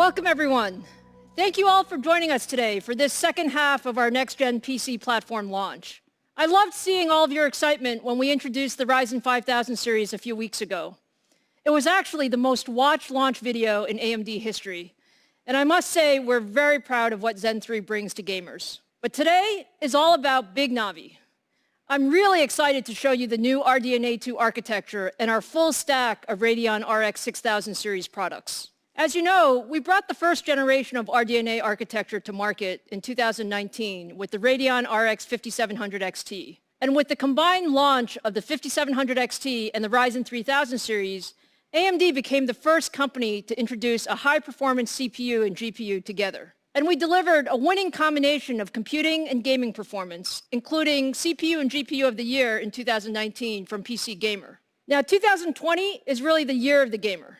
Welcome, everyone. Thank you all for joining us today for this second half of our next-gen PC platform launch. I loved seeing all of your excitement when we introduced the Ryzen 5000 series a few weeks ago. It was actually the most watched launch video in AMD history, and I must say we're very proud of what Zen 3 brings to gamers. But today is all about Big Navi. I'm really excited to show you the new RDNA 2 architecture and our full stack of Radeon RX 6000 series products. As you know, we brought the first generation of RDNA architecture to market in 2019 with the Radeon RX 5700 XT. And with the combined launch of the 5700 XT and the Ryzen 3000 series, AMD became the first company to introduce a high-performance CPU and GPU together. And we delivered a winning combination of computing and gaming performance, including CPU and GPU of the year in 2019 from PC Gamer. Now, 2020 is really the year of the gamer.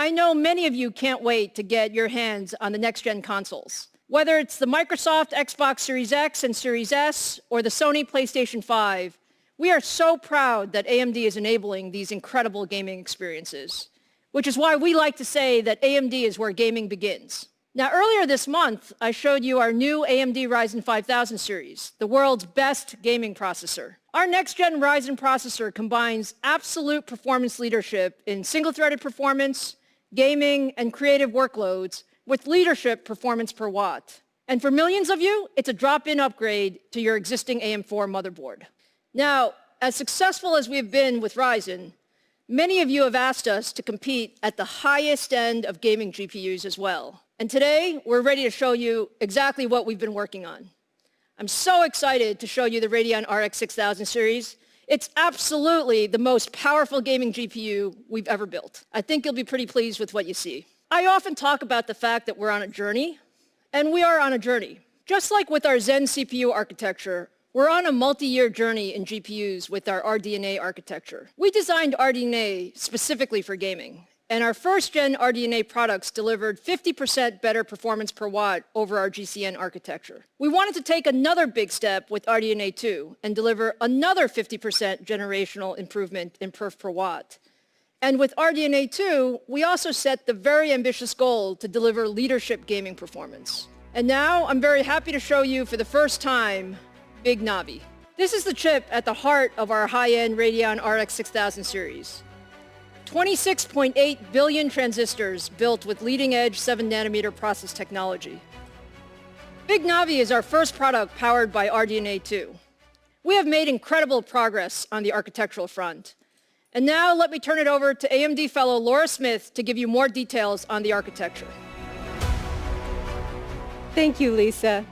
I know many of you can't wait to get your hands on the next-gen consoles. Whether it's the Microsoft Xbox Series X and Series S or the Sony PlayStation 5, we are so proud that AMD is enabling these incredible gaming experiences, which is why we like to say that AMD is where gaming begins. Now, earlier this month, I showed you our new AMD Ryzen 5000 series, the world's best gaming processor. Our next-gen Ryzen processor combines absolute performance leadership in single-threaded performance, gaming, and creative workloads with leadership performance per watt. And for millions of you, it's a drop-in upgrade to your existing AM4 motherboard. Now, as successful as we've been with Ryzen, many of you have asked us to compete at the highest end of gaming GPUs as well. And today, we're ready to show you exactly what we've been working on. I'm so excited to show you the Radeon RX 6000 series. It's absolutely the most powerful gaming GPU we've ever built. I think you'll be pretty pleased with what you see. I often talk about the fact that we're on a journey, and we are on a journey. Just like with our Zen CPU architecture, we're on a multi-year journey in GPUs with our RDNA architecture. We designed RDNA specifically for gaming, and our first-gen RDNA products delivered 50% better performance per watt over our GCN architecture. We wanted to take another big step with RDNA 2 and deliver another 50% generational improvement in perf per watt. And with RDNA 2, we also set the very ambitious goal to deliver leadership gaming performance. And now I'm very happy to show you for the first time Big Navi. This is the chip at the heart of our high-end Radeon RX 6000 series. 26.8 billion transistors built with leading-edge 7nm process technology. Big Navi is our first product powered by RDNA 2. We have made incredible progress on the architectural front. And now let me turn it over to AMD fellow Laura Smith to give you more details on the architecture. Thank you, Lisa.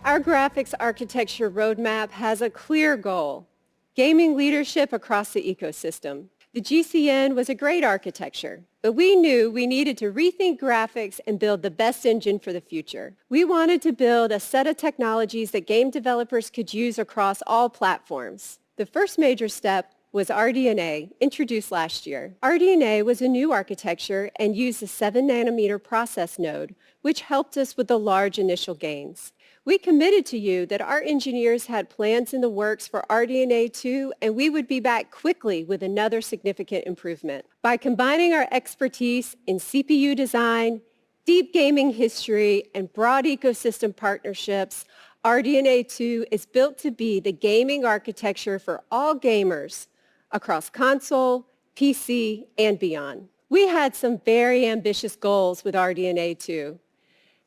Our graphics architecture roadmap has a clear goal: gaming leadership across the ecosystem. The GCN was a great architecture, but we knew we needed to rethink graphics and build the best engine for the future. We wanted to build a set of technologies that game developers could use across all platforms. The first major step was RDNA, introduced last year. RDNA was a new architecture and used a 7nm process node, which helped us with the large initial gains. We committed to you that our engineers had plans in the works for RDNA 2, and we would be back quickly with another significant improvement. By combining our expertise in CPU design, deep gaming history, and broad ecosystem partnerships, RDNA 2 is built to be the gaming architecture for all gamers across console, PC, and beyond. We had some very ambitious goals with RDNA 2.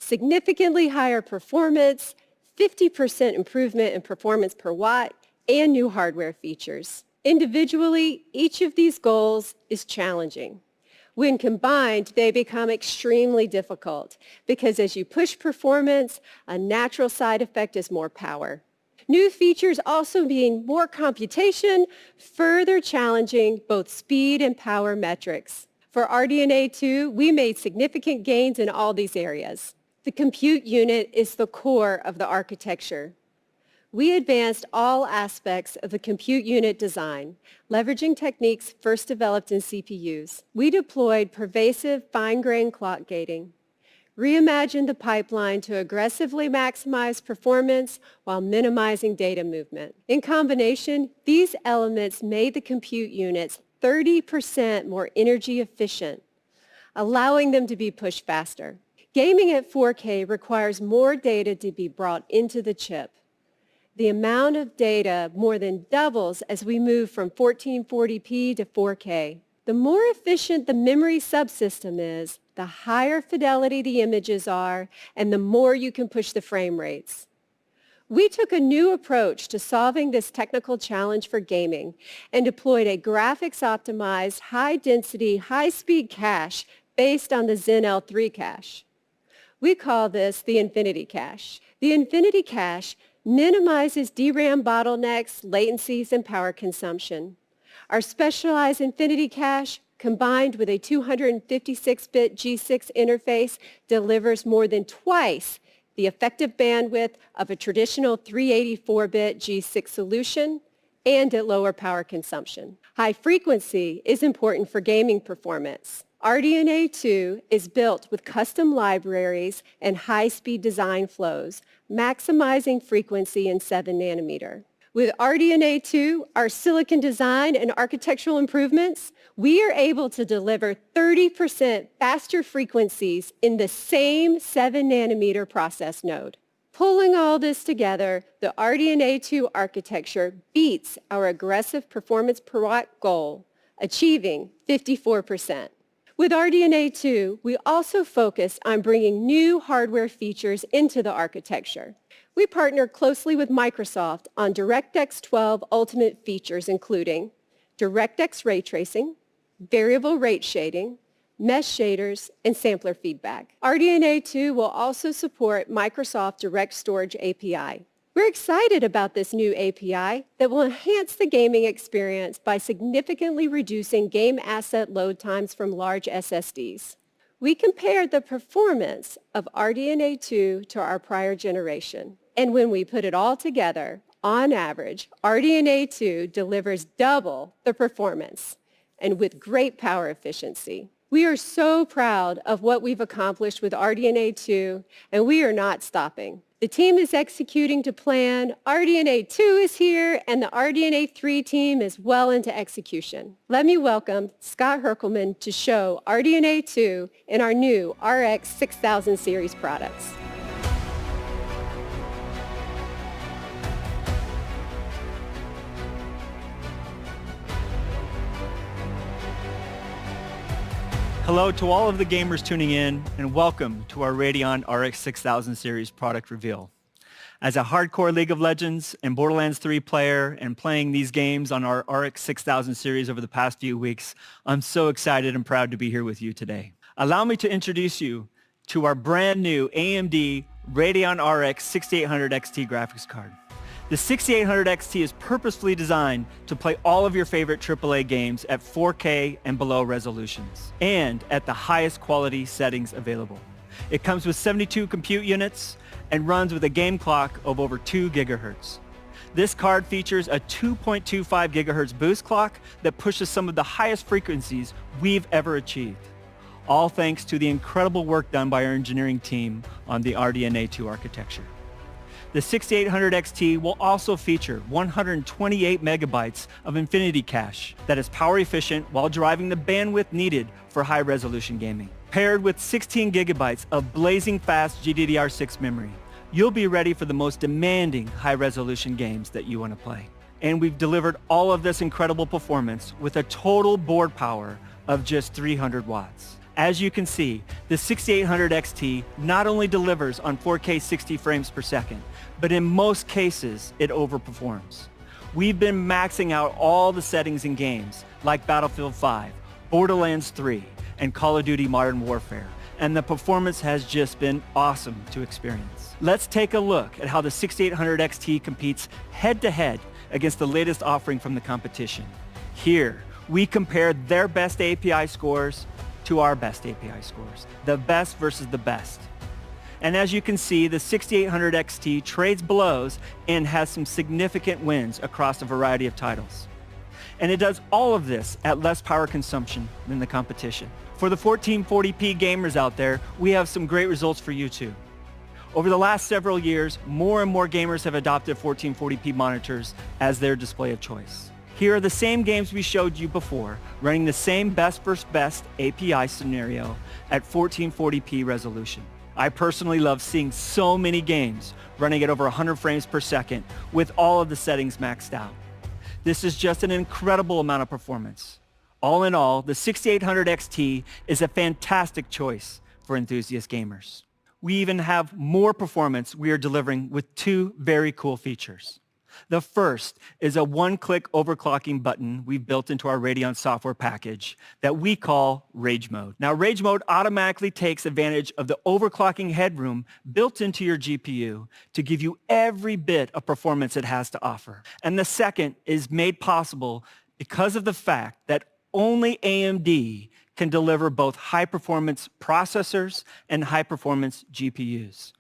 Significantly higher performance, 50% improvement in performance per watt, and new hardware features. Individually, each of these goals is challenging. When combined, they become extremely difficult because as you push performance, a natural side effect is more power. New features also mean more computation, further challenging both speed and power metrics. For RDNA 2, we made significant gains in all these areas. The compute unit is the core of the architecture. We advanced all aspects of the compute unit design, leveraging techniques first developed in CPUs. We deployed pervasive fine-grained clock gating, reimagined the pipeline to aggressively maximize performance while minimizing data movement. In combination, these elements made the compute units 30% more energy efficient, allowing them to be pushed faster. Gaming at 4K requires more data to be brought into the chip. The amount of data more than doubles as we move from 1440p to 4K. The more efficient the memory subsystem is, the higher fidelity the images are, and the more you can push the frame rates. We took a new approach to solving this technical challenge for gaming and deployed a graphics-optimized, high-density, high-speed cache based on the Zen L3 cache. We call this the Infinity Cache. The Infinity Cache minimizes DRAM bottlenecks, latencies, and power consumption. Our specialized Infinity Cache, combined with a 256-bit G6 interface, delivers more than twice the effective bandwidth of a traditional 384-bit G6 solution and at lower power consumption. High frequency is important for gaming performance. RDNA 2 is built with custom libraries and high-speed design flows, maximizing frequency in 7 nanometer. With RDNA 2, our silicon design and architectural improvements, we are able to deliver 30% faster frequencies in the same 7 nanometer process node. Pulling all this together, the RDNA 2 architecture beats our aggressive performance per watt goal, achieving 54%. With RDNA 2, we also focused on bringing new hardware features into the architecture. We partner closely with Microsoft on DirectX 12 Ultimate features, including DirectX ray tracing, variable rate shading, mesh shaders, and sampler feedback. RDNA 2 will also support Microsoft Direct Storage API. We're excited about this new API that will enhance the gaming experience by significantly reducing game asset load times from large SSDs. We compared the performance of RDNA 2 to our prior generation, and when we put it all together, on average, RDNA 2 delivers double the performance and with great power efficiency. We are so proud of what we've accomplished with RDNA 2, and we are not stopping. The team is executing to plan, RDNA 2 is here, and the RDNA 3 team is well into execution. Let me welcome Scott Herkelman to show RDNA 2 in our new RX 6000 series products. Hello to all of the gamers tuning in, and welcome to our Radeon RX 6000 series product reveal. As a hardcore League of Legends and Borderlands 3 player and playing these games on our RX 6000 series over the past few weeks, I'm so excited and proud to be here with you today. Allow me to introduce you to our brand new AMD Radeon RX 6800 XT graphics card. The 6800 XT is purposefully designed to play all of your favorite AAA games at 4K and below resolutions, and at the highest quality settings available. It comes with 72 compute units and runs with a game clock of over 2 gigahertz. This card features a 2.25 gigahertz boost clock that pushes some of the highest frequencies we've ever achieved, all thanks to the incredible work done by our engineering team on the RDNA 2 architecture. The 6800 XT will also feature 128 megabytes of Infinity Cache that is power efficient while driving the bandwidth needed for high resolution gaming. Paired with 16 gigabytes of blazing fast GDDR6 memory, you'll be ready for the most demanding high resolution games that you want to play. And we've delivered all of this incredible performance with a total board power of just 300 watts. As you can see, the 6800 XT not only delivers on 4K 60 frames per second, but in most cases, it overperforms. We've been maxing out all the settings in games like Battlefield 5, Borderlands 3, and Call of Duty Modern Warfare, and the performance has just been awesome to experience. Let's take a look at how the 6800 XT competes head-to-head against the latest offering from the competition. Here, we compare their best API scores to our best API scores, the best versus the best. And as you can see, the 6800 XT trades blows and has some significant wins across a variety of titles. And it does all of this at less power consumption than the competition. For the 1440p gamers out there, we have some great results for you too. Over the last several years, more and more gamers have adopted 1440p monitors as their display of choice. Here are the same games we showed you before, running the same best versus best API scenario at 1440p resolution. I personally love seeing so many games running at over 100 frames per second with all of the settings maxed out. This is just an incredible amount of performance. All in all, the 6800 XT is a fantastic choice for enthusiast gamers. We even have more performance we are delivering with two very cool features. The first is a one-click overclocking button we've built into our Radeon software package that we call Rage Mode. Now, Rage Mode automatically takes advantage of the overclocking headroom built into your GPU to give you every bit of performance it has to offer. And the second is made possible because of the fact that only AMD can deliver both high-performance processors and high-performance GPUs.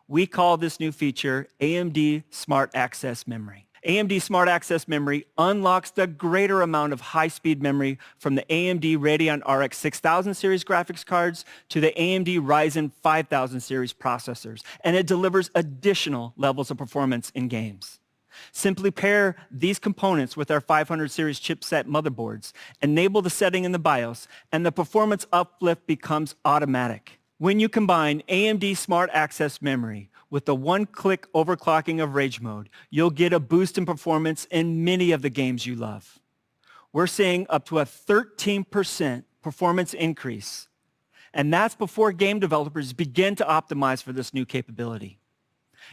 We call this new feature AMD Smart Access Memory. AMD Smart Access Memory unlocks the greater amount of high-speed memory from the AMD Radeon RX 6000 series graphics cards to the AMD Ryzen 5000 series processors, and it delivers additional levels of performance in games. Simply pair these components with our 500 series chipset motherboards, enable the setting in the BIOS, and the performance uplift becomes automatic. When you combine AMD Smart Access Memory with the one-click overclocking of Rage Mode, you'll get a boost in performance in many of the games you love. We're seeing up to a 13% performance increase, and that's before game developers begin to optimize for this new capability.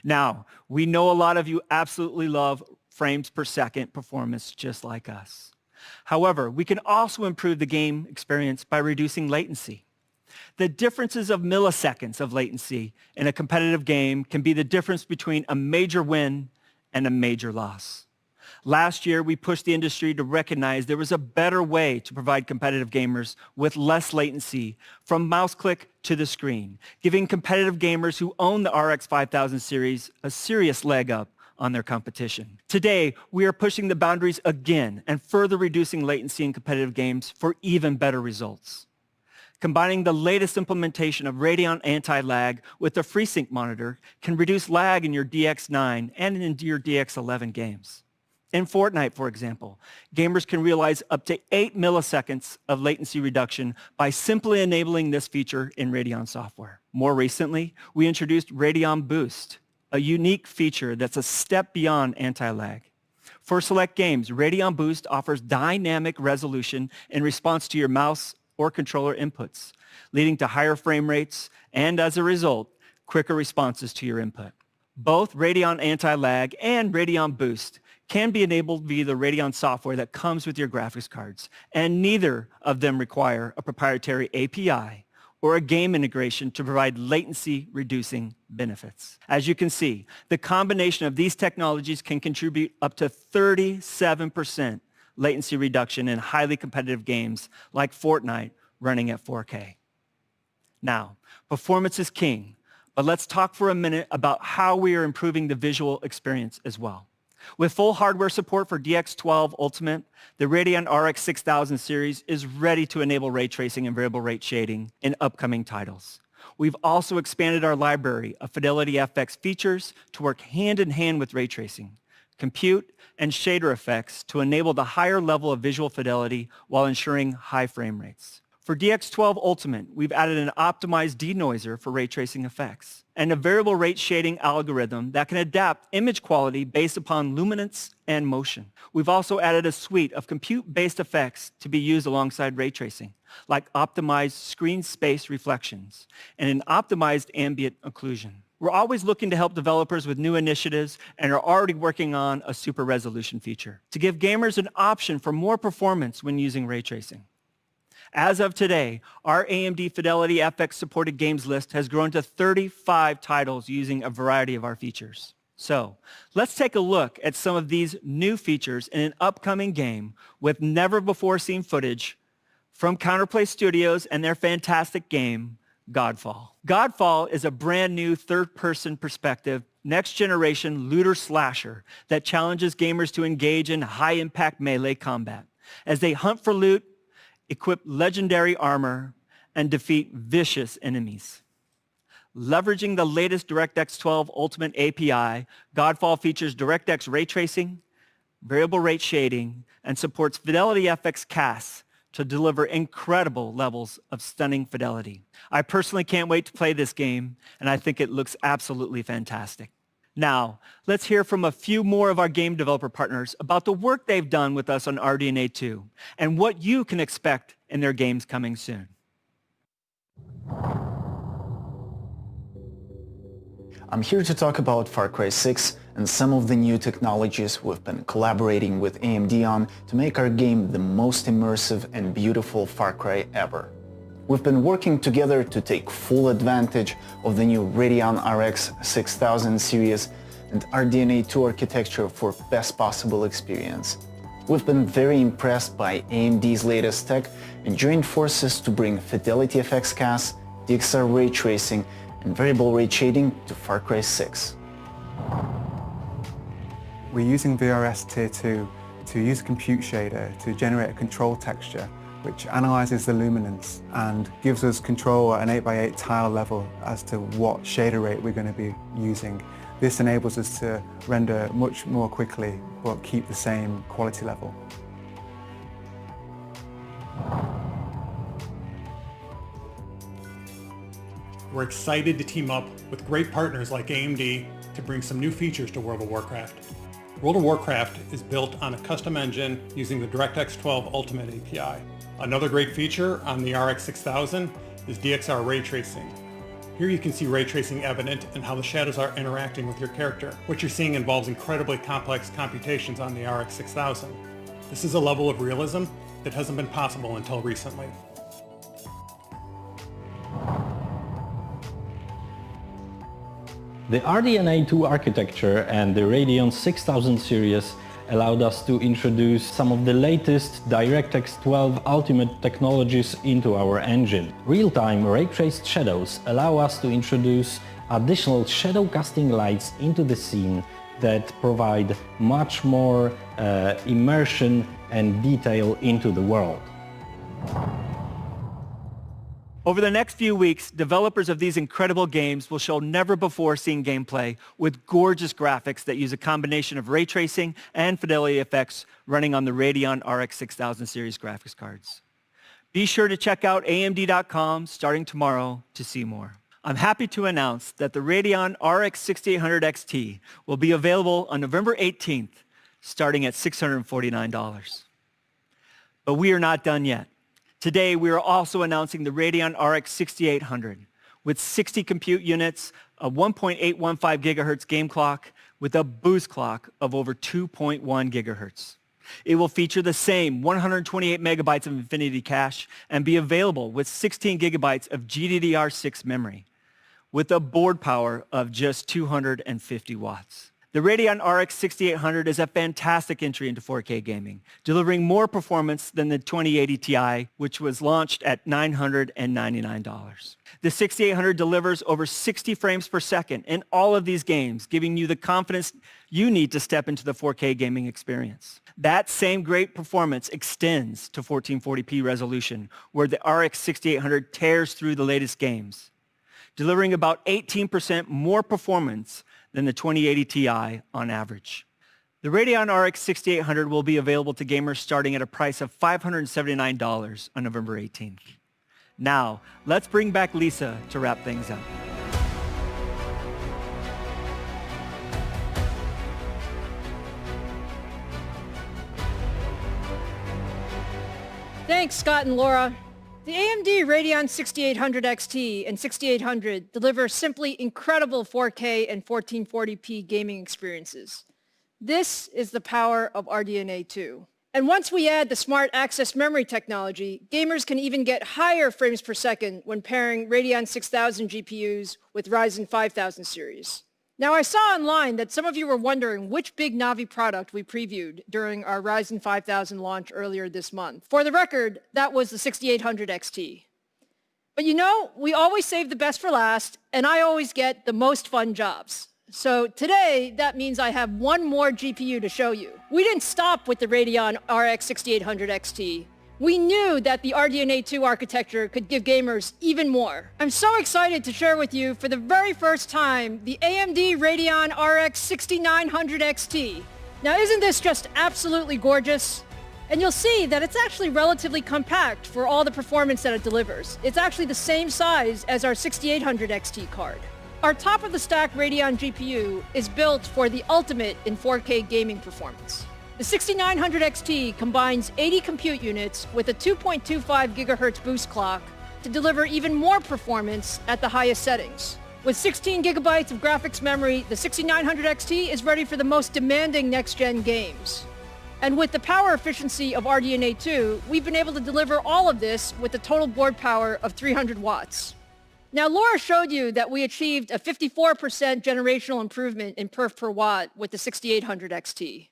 Now, we know a lot of you absolutely love frames per second performance just like us. However, we can also improve the game experience by reducing latency. The differences of milliseconds of latency in a competitive game can be the difference between a major win and a major loss. Last year, we pushed the industry to recognize there was a better way to provide competitive gamers with less latency from mouse click to the screen, giving competitive gamers who own the RX 5000 series a serious leg up on their competition. Today, we are pushing the boundaries again and further reducing latency in competitive games for even better results. Combining the latest implementation of Radeon Anti-Lag with the FreeSync monitor can reduce lag in your DX9 and in your DX11 games. In Fortnite, for example, gamers can realize up to 8 milliseconds of latency reduction by simply enabling this feature in Radeon software. More recently, we introduced Radeon Boost, a unique feature that's a step beyond anti-lag. For select games, Radeon Boost offers dynamic resolution in response to your mouse or controller inputs, leading to higher frame rates and, as a result, quicker responses to your input. Both Radeon Anti-Lag and Radeon Boost can be enabled via the Radeon software that comes with your graphics cards, and neither of them require a proprietary API or a game integration to provide latency-reducing benefits. As you can see, the combination of these technologies can contribute up to 37% latency reduction in highly competitive games like Fortnite running at 4K. Now, performance is king, but let's talk for a minute about how we are improving the visual experience as well. With full hardware support for DX12 Ultimate, the Radeon RX 6000 series is ready to enable ray tracing and variable rate shading in upcoming titles. We've also expanded our library of Fidelity FX features to work hand in hand with ray tracing, compute, and shader effects to enable the higher level of visual fidelity while ensuring high frame rates. For DX12 Ultimate, we've added an optimized denoiser for ray tracing effects and a variable rate shading algorithm that can adapt image quality based upon luminance and motion. We've also added a suite of compute-based effects to be used alongside ray tracing, like optimized screen space reflections and an optimized ambient occlusion. We're always looking to help developers with new initiatives and are already working on a super resolution feature to give gamers an option for more performance when using ray tracing. As of today, our AMD Fidelity FX supported games list has grown to 35 titles using a variety of our features. So let's take a look at some of these new features in an upcoming game with never-before-seen footage from Counterplay Studios and their fantastic game, Godfall. Godfall is a brand new third-person perspective, next-generation looter slasher that challenges gamers to engage in high-impact melee combat as they hunt for loot, equip legendary armor, and defeat vicious enemies. Leveraging the latest DirectX 12 Ultimate API, Godfall features DirectX ray tracing, variable rate shading, and supports Fidelity FX casts to deliver incredible levels of stunning fidelity. I personally can't wait to play this game, and I think it looks absolutely fantastic. Now, let's hear from a few more of our game developer partners about the work they've done with us on RDNA 2 and what you can expect in their games coming soon. I'm here to talk about Far Cry 6 and some of the new technologies we've been collaborating with AMD on to make our game the most immersive and beautiful Far Cry ever. We've been working together to take full advantage of the new Radeon RX 6000 series and RDNA 2 architecture for best possible experience. We've been very impressed by AMD's latest tech and joined forces to bring Fidelity FX CAS, DXR ray tracing, and variable rate shading to Far Cry 6. We're using VRS Tier 2 to use a compute shader to generate a control texture which analyzes the luminance and gives us control at an 8x8 tile level as to what shader rate we're going to be using. This enables us to render much more quickly but keep the same quality level. We're excited to team up with great partners like AMD to bring some new features to World of Warcraft. World of Warcraft is built on a custom engine using the DirectX 12 Ultimate API. Another great feature on the RX 6000 is DXR ray tracing. Here you can see ray tracing evident in how the shadows are interacting with your character. What you're seeing involves incredibly complex computations on the RX 6000. This is a level of realism that hasn't been possible until recently. The RDNA 2 architecture and the Radeon 6000 series allowed us to introduce some of the latest DirectX 12 Ultimate technologies into our engine. Real-time ray-traced shadows allow us to introduce additional shadow casting lights into the scene that provide much more immersion and detail into the world. Over the next few weeks, developers of these incredible games will show never-before-seen gameplay with gorgeous graphics that use a combination of ray tracing and fidelity effects running on the Radeon RX 6000 series graphics cards. Be sure to check out AMD.com starting tomorrow to see more. I'm happy to announce that the Radeon RX 6800 XT will be available on November 18th, starting at $649. But we are not done yet. Today, we are also announcing the Radeon RX 6800 with 60 compute units, a 1.815 gigahertz game clock with a boost clock of over 2.1 gigahertz. It will feature the same 128 megabytes of Infinity cache and be available with 16 gigabytes of GDDR6 memory with a board power of just 250 watts. The Radeon RX 6800 is a fantastic entry into 4K gaming, delivering more performance than the 2080 Ti, which was launched at $999. The 6800 delivers over 60 frames per second in all of these games, giving you the confidence you need to step into the 4K gaming experience. That same great performance extends to 1440p resolution, where the RX 6800 tears through the latest games, delivering about 18% more performance than the 2080 Ti on average. The Radeon RX 6800 will be available to gamers starting at a price of $579 on November 18th. Now, let's bring back Lisa to wrap things up. Thanks, Scott and Laura. The AMD Radeon 6800 XT and 6800 deliver simply incredible 4K and 1440p gaming experiences. This is the power of RDNA 2. And once we add the smart access memory technology, gamers can even get higher frames per second when pairing Radeon 6000 GPUs with Ryzen 5000 series. Now, I saw online that some of you were wondering which big Navi product we previewed during our Ryzen 5000 launch earlier this month. For the record, that was the 6800 XT. But you know, we always save the best for last, and I always get the most fun jobs. So today, that means I have one more GPU to show you. We didn't stop with the Radeon RX 6800 XT. We knew that the RDNA 2 architecture could give gamers even more. I'm so excited to share with you for the very first time the AMD Radeon RX 6900 XT. Now, isn't this just absolutely gorgeous? And you'll see that it's actually relatively compact for all the performance that it delivers. It's actually the same size as our 6800 XT card. Our top-of-the-stack Radeon GPU is built for the ultimate in 4K gaming performance. The 6900 XT combines 80 compute units with a 2.25 GHz boost clock to deliver even more performance at the highest settings. With 16 gigabytes of graphics memory, the 6900 XT is ready for the most demanding next-gen games. And with the power efficiency of RDNA 2, we've been able to deliver all of this with a total board power of 300 watts. Now, Laura showed you that we achieved a 54% generational improvement in perf per watt with the 6800 XT.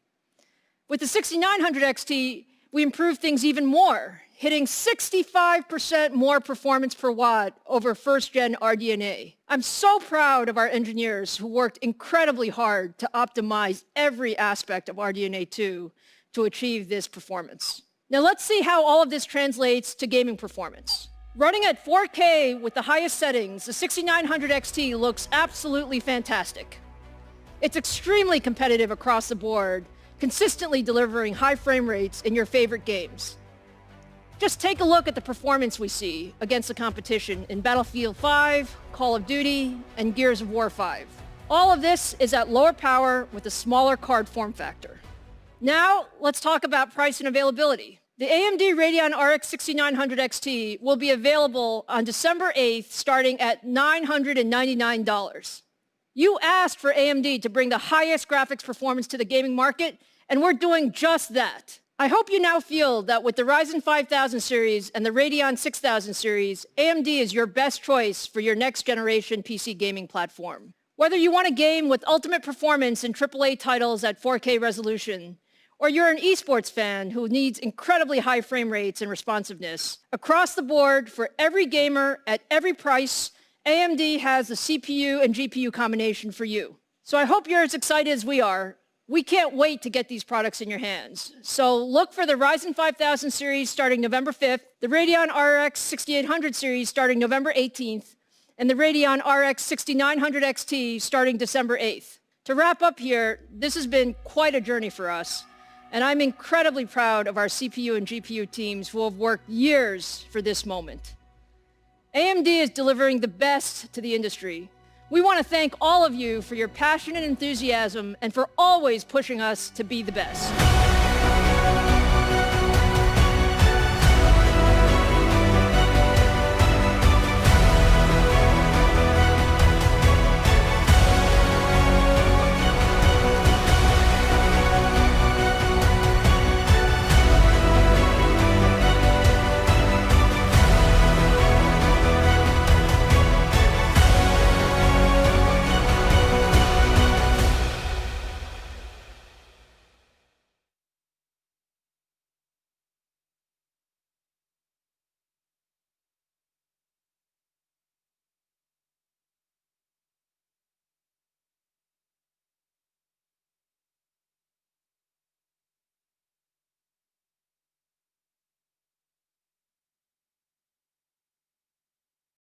With the 6900 XT, we improved things even more, hitting 65% more performance per watt over first-gen RDNA. I'm so proud of our engineers who worked incredibly hard to optimize every aspect of RDNA 2 to achieve this performance. Now let's see how all of this translates to gaming performance. Running at 4K with the highest settings, the 6900 XT looks absolutely fantastic. It's extremely competitive across the board, consistently delivering high frame rates in your favorite games. Just take a look at the performance we see against the competition in Battlefield 5, Call of Duty, and Gears of War 5. All of this is at lower power with a smaller card form factor. Now, let's talk about price and availability. The AMD Radeon RX 6900 XT will be available on December 8th, starting at $999. You asked for AMD to bring the highest graphics performance to the gaming market, and we're doing just that. I hope you now feel that with the Ryzen 5000 series and the Radeon 6000 series, AMD is your best choice for your next generation PC gaming platform. Whether you want a game with ultimate performance in AAA titles at 4K resolution, or you're an esports fan who needs incredibly high frame rates and responsiveness, across the board for every gamer at every price, AMD has the CPU and GPU combination for you. So I hope you're as excited as we are. We can't wait to get these products in your hands. So look for the Ryzen 5000 series starting November 5th, the Radeon RX 6800 series starting November 18th, and the Radeon RX 6900 XT starting December 8th. To wrap up here, this has been quite a journey for us, and I'm incredibly proud of our CPU and GPU teams who have worked years for this moment. AMD is delivering the best to the industry. We want to thank all of you for your passion and enthusiasm and for always pushing us to be the best.